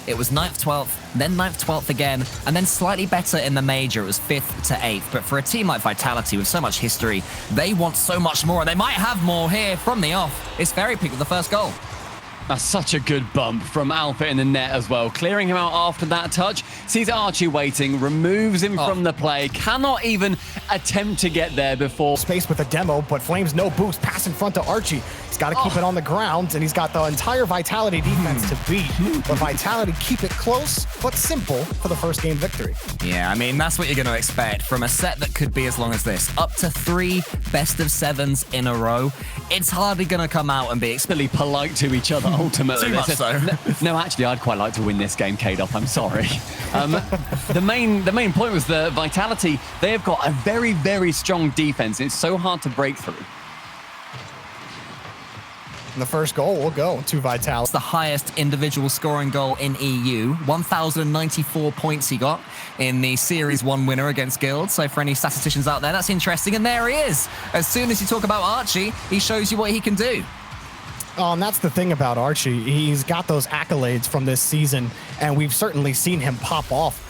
it was 9th, 12th, then 9th, 12th again, and then slightly better in the major. It was 5th to 8th. But for a team like Vitality with so much history, they want so much more, and they might have more here from the off. It's Fairy Peak with the first goal. That's such a good bump from Alpha in the net as well. Clearing him out after that touch. Sees Archie waiting, removes him from the play. Cannot even attempt to get there before. Space with a demo, but Flames no boost. Pass in front to Archie. He's got to keep it on the ground, and he's got the entire Vitality defense to beat. But Vitality keep it close, but simple for the first game victory. Yeah, I mean, that's what you're going to expect from a set that could be as long as this. Up to 3 best-of-7s in a row. It's hardly going to come out and be explicitly polite to each other. Ultimately, too much so. No, actually, I'd quite like to win this game, K-Dop. I'm sorry. The main point was the Vitality. They have got a very, very strong defense. It's so hard to break through. And the first goal will go to Vitality. It's the highest individual scoring goal in EU. 1,094 points he got in the Series 1 winner against Guild. So for any statisticians out there, that's interesting. And there he is. As soon as you talk about Archie, he shows you what he can do. And that's the thing about Archie. He's got those accolades from this season, and we've certainly seen him pop off.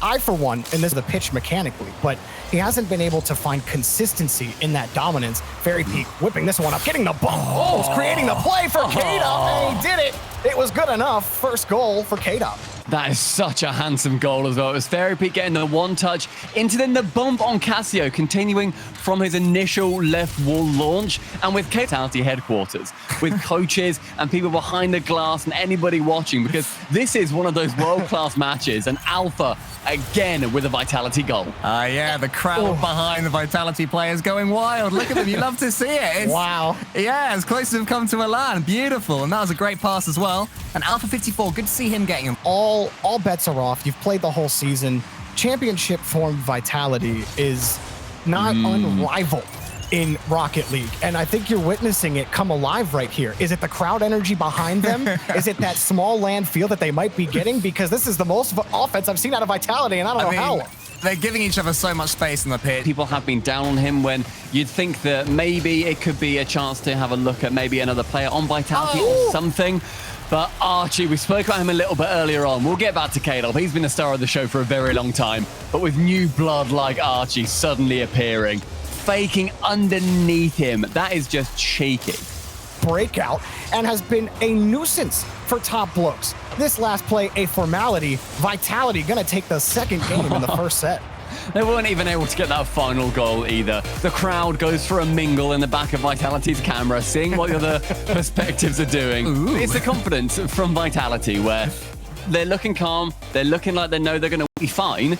I for one, and this is the pitch mechanically, but he hasn't been able to find consistency in that dominance. Fairy Peak whipping this one up, getting the bump. Oh, creating the play for K-Dop, and he did it. It was good enough. First goal for K-Dop. That is such a handsome goal as well. It was Fairy Peak getting the one touch into then the bump on Cassio, continuing from his initial left wall launch. And with Vitality headquarters, with coaches and people behind the glass and anybody watching, because this is one of those world-class matches. And Alpha, again, with a Vitality goal. Yeah, the crowd behind the Vitality players going wild. Look at them. You love to see it. Wow. Yeah, as close as they've come to Milan. Beautiful. And that was a great pass as well. And Alpha 54, good to see him getting him. All bets are off. You've played the whole season. Championship form Vitality is not unrivaled in Rocket League. And I think you're witnessing it come alive right here. Is it the crowd energy behind them? Is it that small land feel that they might be getting? Because this is the most offense I've seen out of Vitality, and I don't know how long. They're giving each other so much space in the pit. People have been down on him when you'd think that maybe it could be a chance to have a look at maybe another player on Vitality or something. But Archie, we spoke about him a little bit earlier on. We'll get back to K-Dop. He's been the star of the show for a very long time. But with new blood like Archie suddenly appearing, faking underneath him, that is just cheeky. Breakout, and has been a nuisance for top Blokes. This last play, a formality. Vitality gonna take the second game in the first set. They weren't even able to get that final goal either. The crowd goes for a mingle in the back of Vitality's camera, seeing what the other perspectives are doing. Ooh. It's the confidence from Vitality where they're looking calm, they're looking like they know they're going to be fine.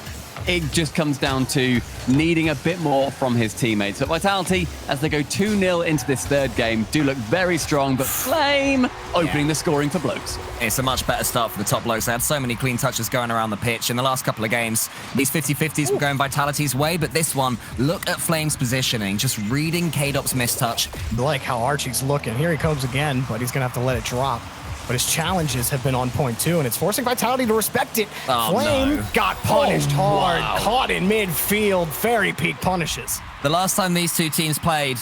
It just comes down to needing a bit more from his teammates. But Vitality, as they go 2-0 into this third game, do look very strong, but Flame opening the scoring for Blokes. It's a much better start for the top Blokes. They had so many clean touches going around the pitch. In the last couple of games, these 50-50s were going Vitality's way, but this one, look at Flame's positioning, just reading K-Dop's mistouch. I like how Archie's looking. Here he comes again, but he's going to have to let it drop. But his challenges have been on point too, and it's forcing Vitality to respect it. Flame got punished hard, caught in midfield. Fairy Peak punishes. The last time these two teams played,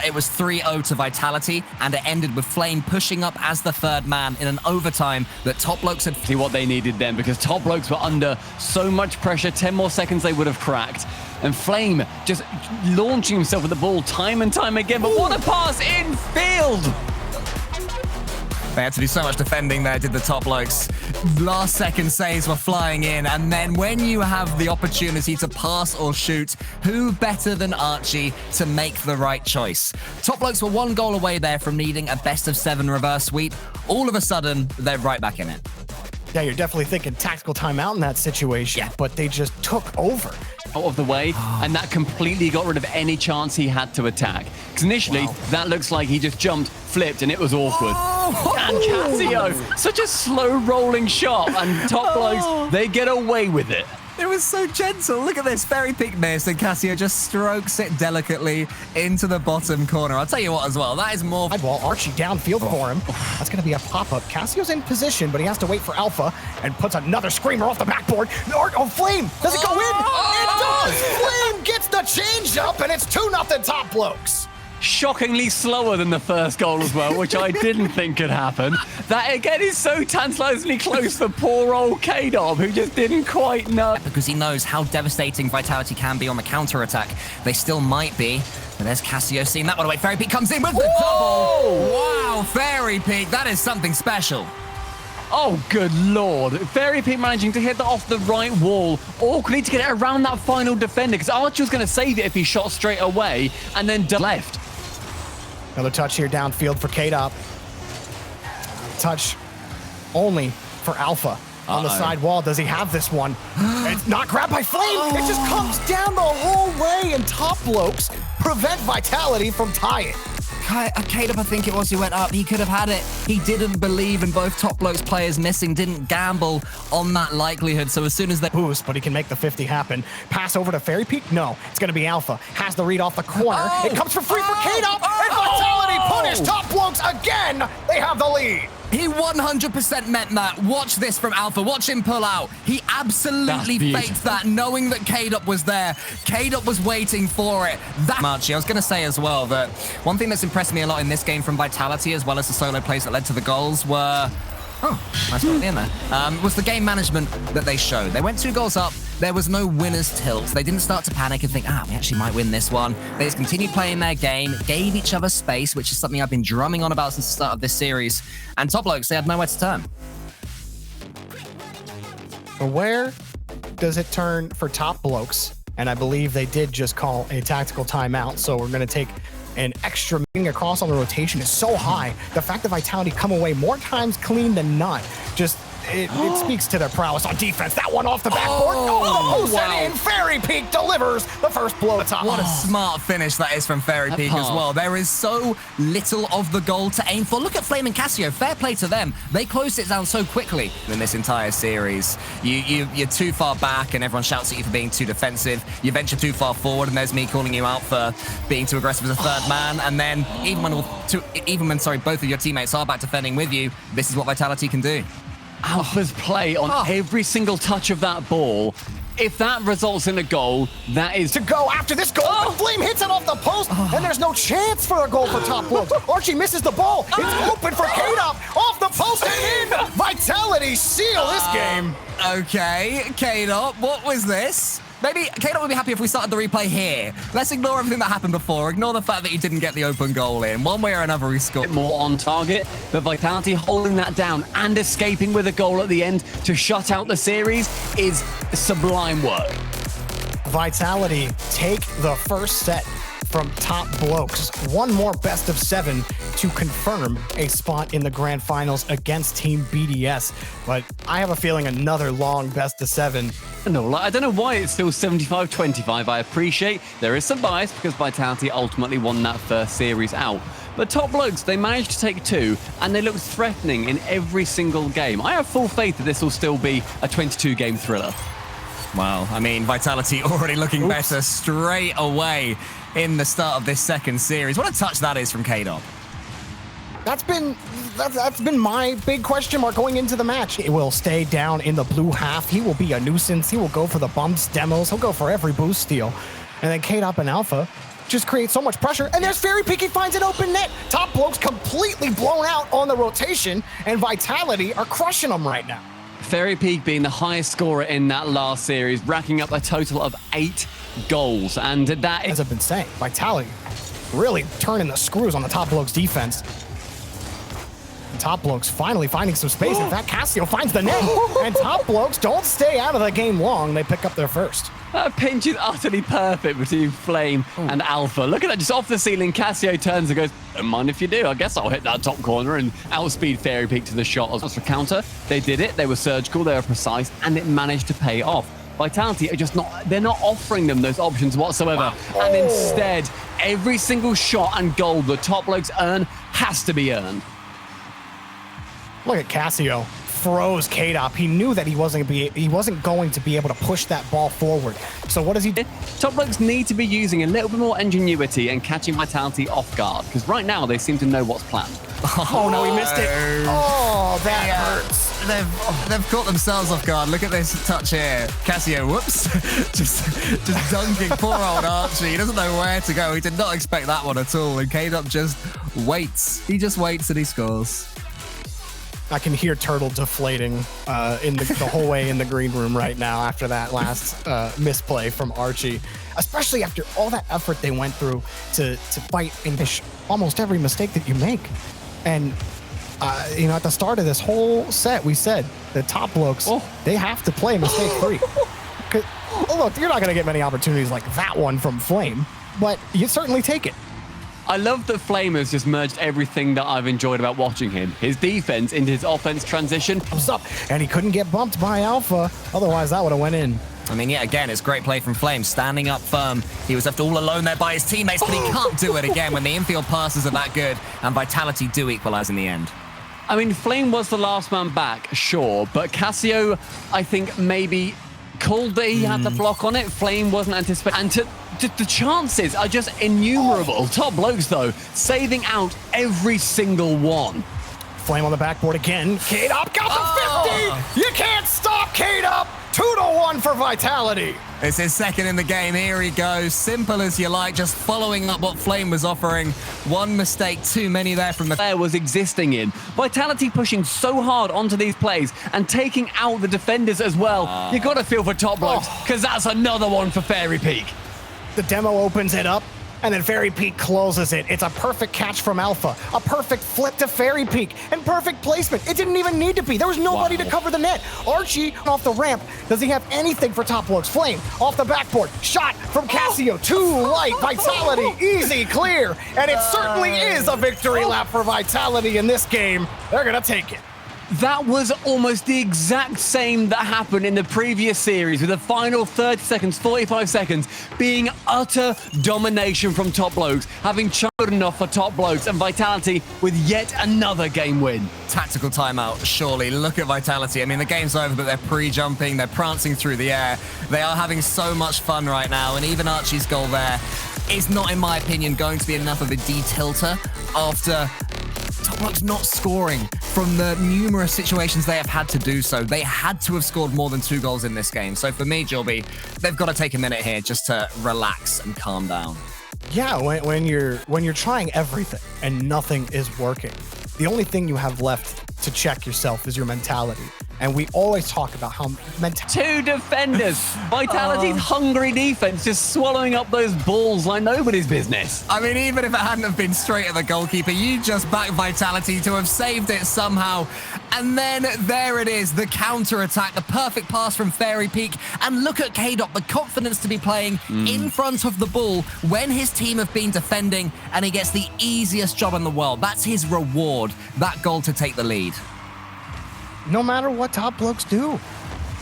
it was 3-0 to Vitality, and it ended with Flame pushing up as the third man in an overtime that top Blokes had... See what they needed then, because top Blokes were under so much pressure, 10 more seconds they would have cracked. And Flame just launching himself at the ball time and time again, but what a pass in field! They had to do so much defending there, did the top Blokes. Last second saves were flying in, and then when you have the opportunity to pass or shoot, who better than Archie to make the right choice? Top Blokes were 1 goal away there from needing a best-of-7 reverse sweep. All of a sudden, they're right back in it. Yeah, you're definitely thinking tactical timeout in that situation, but they just took over. Out of the way, and that completely got rid of any chance he had to attack. Because initially, that looks like he just jumped, flipped, and it was awkward. And Cassio, such a slow rolling shot, and top Blokes, they get away with it. It was so gentle. Look at this. Fairy Peak miss, and Cassio just strokes it delicately into the bottom corner. I'll tell you what as well, that is more... Sidewall, Archie downfield for him. That's going to be a pop-up. Cassio's in position, but he has to wait for Alpha, and puts another screamer off the backboard. Oh, Flame! Does it go in? It does! Flame gets the change up, and it's 2-0 top Blokes. shockingly slower than the first goal as well, which I didn't think could happen. That, again, is so tantalizingly close for poor old K-Dom, who just didn't quite know. Because he knows how devastating Vitality can be on the counter-attack. They still might be. But there's Cassio seeing that one away. Fairy Peak comes in with the double. Wow, Fairy Peak, that is something special. Oh, good lord. Fairy Peak managing to hit that off the right wall. Awkwardly to get it around that final defender, because Archie was going to save it if he shot straight away, and then left. Another touch here downfield for K-Dop. Touch only for Alpha. On the side wall, does he have this one? It's not grabbed by Flame. It just comes down the whole way, and top blokes prevent Vitality from tying. K-Dop, I think it was, who went up. He could have had it. He didn't believe in both top blokes players missing, didn't gamble on that likelihood. So as soon as they boost, but he can make the 50 happen. Pass over to Fairy Peak? No, it's going to be Alpha. Has the read off the corner. It comes for free for K-Dop, and Vitality punish top blokes again. They have the lead. He 100% meant that. Watch this from Alpha. Watch him pull out. He absolutely faked that, knowing that K-Dop was there. K-Dop was waiting for it. That much. I was going to say as well that one thing that's impressed me a lot in this game from Vitality, as well as the solo plays that led to the goals, were... Oh, nice one at the end there. Was the game management that they showed. They went 2 goals up. There was no winner's tilt. They didn't start to panic and think, we actually might win this one. They just continued playing their game, gave each other space, which is something I've been drumming on about since the start of this series. And top blokes, they had nowhere to turn. Where does it turn for top blokes? And I believe they did just call a tactical timeout, so we're going to take an extra across on the rotation is so high. The fact that Vitality come away more times clean than not, just it speaks to their prowess on defense. That one off the backboard, and in. Fairy Peak delivers the first blow at top. What a smart finish that is from Fairy Peak as well. There is so little of the goal to aim for. Look at Flame and Cassio. Fair play to them. They closed it down so quickly in this entire series. You're too far back and everyone shouts at you for being too defensive. You venture too far forward and there's me calling you out for being too aggressive as a third man. And then even when both of your teammates are back defending with you, this is what Vitality can do. Alpha's play on every single touch of that ball. If that results in a goal, that is to go after this goal. But Flame hits it off the post, and there's no chance for a goal for top blokes. Archie misses the ball. It's open for K-Dop off the post and in. Vitality seal this game. Okay, K-Dop, what was this? Maybe K-Dop would be happy if we started the replay here. Let's ignore everything that happened before. Ignore the fact that he didn't get the open goal in. One way or another, he scored. More on target, but Vitality holding that down and escaping with a goal at the end to shut out the series is sublime work. Vitality take the first set from top blokes. One more best of 7 to confirm a spot in the grand finals against Team BDS. But I have a feeling another long best of 7. No, I don't know why it's still 75-25. I appreciate there is some bias because Vitality ultimately won that first series out. But top blokes, they managed to take 2, and they looked threatening in every single game. I have full faith that this will still be a 22-game thriller. Well, I mean, Vitality already looking better straight away in the start of this second series. What a touch that is from K-Dop. That's been my big question mark going into the match. It will stay down in the blue half. He will be a nuisance. He will go for the bumps, demos. He'll go for every boost steal. And then K-Dop and Alpha just create so much pressure. And there's Fairy Peak. He finds an open net. Top blokes completely blown out on the rotation, and Vitality are crushing them right now. Fairy Peak being the highest scorer in that last series, racking up a total of 8 goals. And that is... As I've been saying, Vitality really turning the screws on the top blokes defense. And top blokes finally finding some space. In fact, Cassio finds the net. And top blokes don't stay out of the game long. They pick up their first. That pinch is utterly perfect between Flame and Alpha. Look at that, just off the ceiling. Cassio turns and goes, don't mind if you do. I guess I'll hit that top corner and outspeed Fairy Peak to the shot. As for counter, they did it. They were surgical, they were precise, and it managed to pay off. Vitality are just they're not offering them those options whatsoever. And instead, every single shot and goal the top blokes earn has to be earned. Look at Cassio. Froze K-Dop. He knew that he wasn't going to be able to push that ball forward. So what does he do? Top blokes need to be using a little bit more ingenuity and catching Vitality off guard, because right now they seem to know what's planned. Oh no, he missed it. Oh, that hurts. They've caught themselves off guard. Look at this touch here. Cassio, whoops. just dunking poor old Archie. He doesn't know where to go. He did not expect that one at all. And K-Dot just waits. He just waits and he scores. I can hear Turtle deflating in the whole way in the green room right now after that last misplay from Archie, especially after all that effort they went through to fight and fish almost every mistake that you make. And, at the start of this whole set, we said the top blokes, they have to play mistake-free. Look, you're not going to get many opportunities like that one from Flame, but you certainly take it. I love that Flame has just merged everything that I've enjoyed about watching him. His defense into his offense transition. Up, and he couldn't get bumped by Alpha. Otherwise, that would have went in. I mean, yet again, it's great play from Flame, standing up firm. He was left all alone there by his teammates, but he can't do it again when the infield passes are that good, and Vitality do equalize in the end. I mean, Flame was the last man back, sure, but Cassio, I think, maybe called that he had the block on it. Flame wasn't anticipating. And the chances are just innumerable. Top Blokes, though, saving out every single one. Flame on the backboard again. K-Dop got the 50! You can't stop K-Dop! 2-1 for Vitality. It's his second in the game. Here he goes. Simple as you like, just following up what Flame was offering. One mistake too many there from the player was existing in. Vitality pushing so hard onto these plays and taking out the defenders as well. You got to feel for Top Blokes, because that's another one for Fairy Peak. The demo opens it up, and then Fairy Peak closes it. It's a perfect catch from Alpha, a perfect flip to Fairy Peak, and perfect placement. It didn't even need to be. There was nobody to cover the net. Archie off the ramp. Does he have anything for Top Blokes? Flame off the backboard. Shot from Cassio. Too light. Vitality. Easy, clear. And it certainly is a victory lap for Vitality in this game. They're going to take it. That was almost the exact same that happened in the previous series, with the final 30 seconds, 45 seconds being utter domination from Top Blokes, having good enough for Top Blokes, and Vitality with yet another game win. Tactical timeout, surely. Look at Vitality. I mean, the game's over, but they're pre-jumping, they're prancing through the air. They are having so much fun right now, and even Archie's goal there is not, in my opinion, going to be enough of a D-tilter after Top Blokes not scoring from the numerous situations they have had to do so. They had to have scored more than 2 goals in this game. So for me, Jorby, they've got to take a minute here just to relax and calm down. Yeah, when you're trying everything and nothing is working, the only thing you have left to check yourself is your mentality. And we always talk about how 2 defenders. Vitality's hungry defense just swallowing up those balls like nobody's business. I mean, even if it hadn't have been straight at the goalkeeper, you just back Vitality to have saved it somehow. And then there it is, the counter-attack, the perfect pass from Fairy Peak. And look at K-Dot, the confidence to be playing in front of the ball when his team have been defending, and he gets the easiest job in the world. That's his reward, that goal to take the lead. No matter what Top Blokes do.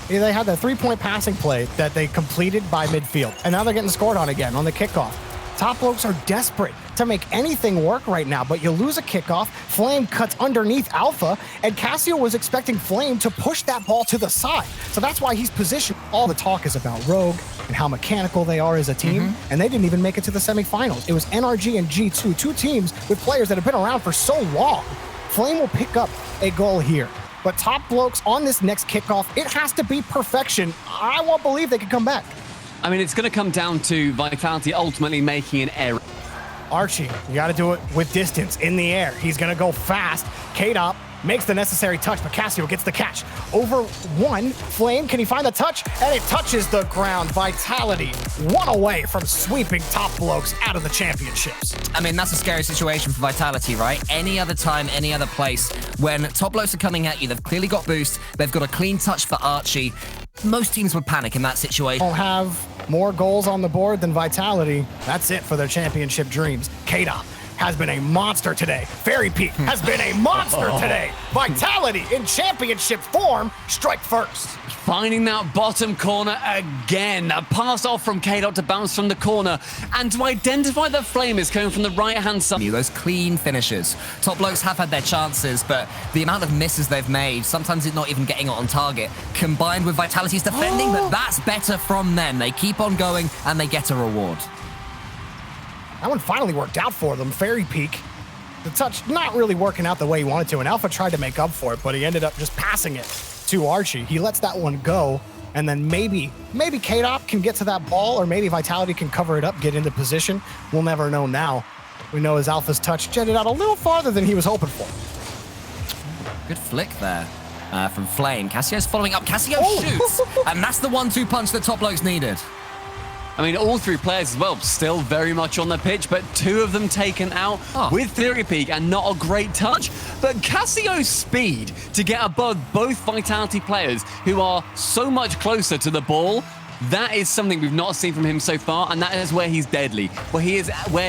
They had that 3-point passing play that they completed by midfield, and now they're getting scored on again on the kickoff. Top Blokes are desperate to make anything work right now, but you lose a kickoff, Flame cuts underneath Alpha, and Cassio was expecting Flame to push that ball to the side. So that's why he's positioned. All the talk is about Rogue and how mechanical they are as a team, and they didn't even make it to the semifinals. It was NRG and G2, 2 teams with players that have been around for so long. Flame will pick up a goal here. But Top Blokes on this next kickoff, it has to be perfection. I won't believe they can come back. I mean, it's going to come down to Vitality ultimately making an error. Archie, you got to do it with distance in the air. He's going to go fast. K-Dop makes the necessary touch, but Cassio gets the catch. Over 1, Flame, can he find the touch? And it touches the ground. Vitality 1 away from sweeping Top Blokes out of the championships. I mean, that's a scary situation for Vitality, right? Any other time, any other place, when Top Blokes are coming at you, they've clearly got boost, they've got a clean touch for Archie. Most teams would panic in that situation. They'll have more goals on the board than Vitality. That's it for their championship dreams. K-Dop has been a monster today. Fairy Peak has been a monster today. Vitality in championship form, strike first. Finding that bottom corner again. A pass off from K-Dot to bounce from the corner. And to identify that Flame is coming from the right-hand side. Those clean finishes. Top Blokes have had their chances, but the amount of misses they've made, sometimes it's not even getting it on target, combined with Vitality's defending, but that's better from them. They keep on going, and they get a reward. That one finally worked out for them. Fairy Peak The touch not really working out the way he wanted to, and Alpha tried to make up for it, but he ended up just passing it to Archie. He lets that one go, and then maybe K-Dop can get to that ball, or maybe Vitality can cover it up, get into position. We'll never know now. We know his Alpha's touch jetted out a little farther than he was hoping for. Good flick there from Flame. Cassio's following up. Cassio shoots, and that's the 1-2 punch that Top Blokes needed. I mean, all three players as well, still very much on the pitch, but two of them taken out with Theory Peak and not a great touch. But Cassio's speed to get above both Vitality players who are so much closer to the ball, that is something we've not seen from him so far, and that is where he's deadly, where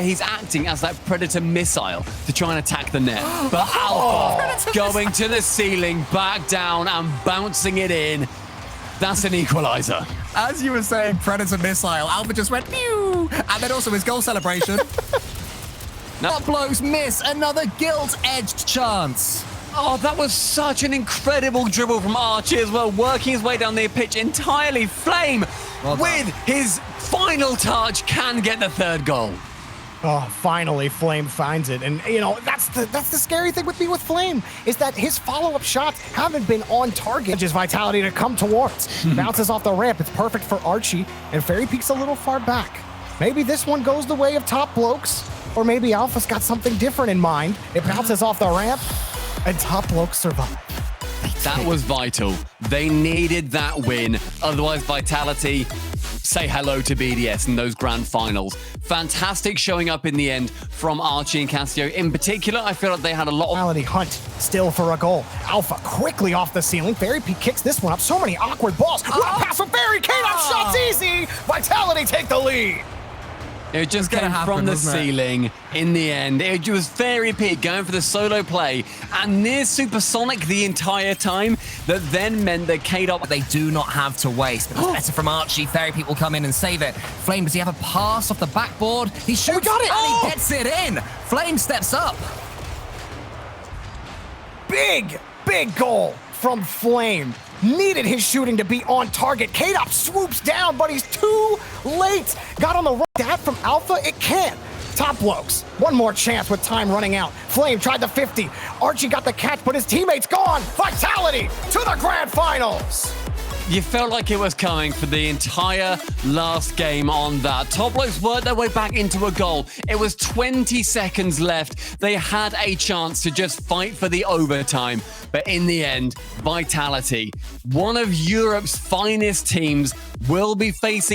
he's acting as that Predator missile to try and attack the net. But Alpha going to the ceiling, back down and bouncing it in. That's an equalizer. As you were saying, Predator missile, Alpha just went pew, and then also his goal celebration. Top Blokes miss another gilt-edged chance. Oh, that was such an incredible dribble from Archie as well, working his way down the pitch entirely. Flame, with his final touch, can get the third goal. Oh, finally, Flame finds it. And, you know, that's the scary thing with me with Flame, is that his follow-up shots haven't been on target. Just Vitality to come towards. Bounces off the ramp. It's perfect for Archie. And Fairy Peak's a little far back. Maybe this one goes the way of Top Blokes. Or maybe Alpha's got something different in mind. It bounces off the ramp, and Top Blokes survive. That was vital. They needed that win. Otherwise, Vitality say hello to BDS in those grand finals. Fantastic showing up in the end from Archie and Cassio. In particular, I feel like they had a lot of... Vitality hunt still for a goal. Alpha quickly off the ceiling. Fairy Peak kicks this one up. So many awkward balls. What a pass from Fairy! K-Dop shots easy! Vitality take the lead! It just came from the ceiling in the end. It was Fairy Peak going for the solo play and near supersonic the entire time. That then meant that K-Dop... They do not have to waste. But it's better from Archie. Fairy Peak will come in and save it. Flame, does he have a pass off the backboard? He shoots got it. And he gets it in. Flame steps up. Big goal from Flame. Needed his shooting to be on target. K-Dop swoops down, but he's too late. Got on the right. That from Alpha, it can't. Top Blokes, one more chance with time running out. Flame tried the 50. Archie got the catch, but his teammate's gone. Vitality to the grand finals. You felt like it was coming for the entire last game on that. Top Blokes worked their way back into a goal. It was 20 seconds left. They had a chance to just fight for the overtime. But in the end, Vitality, one of Europe's finest teams, will be facing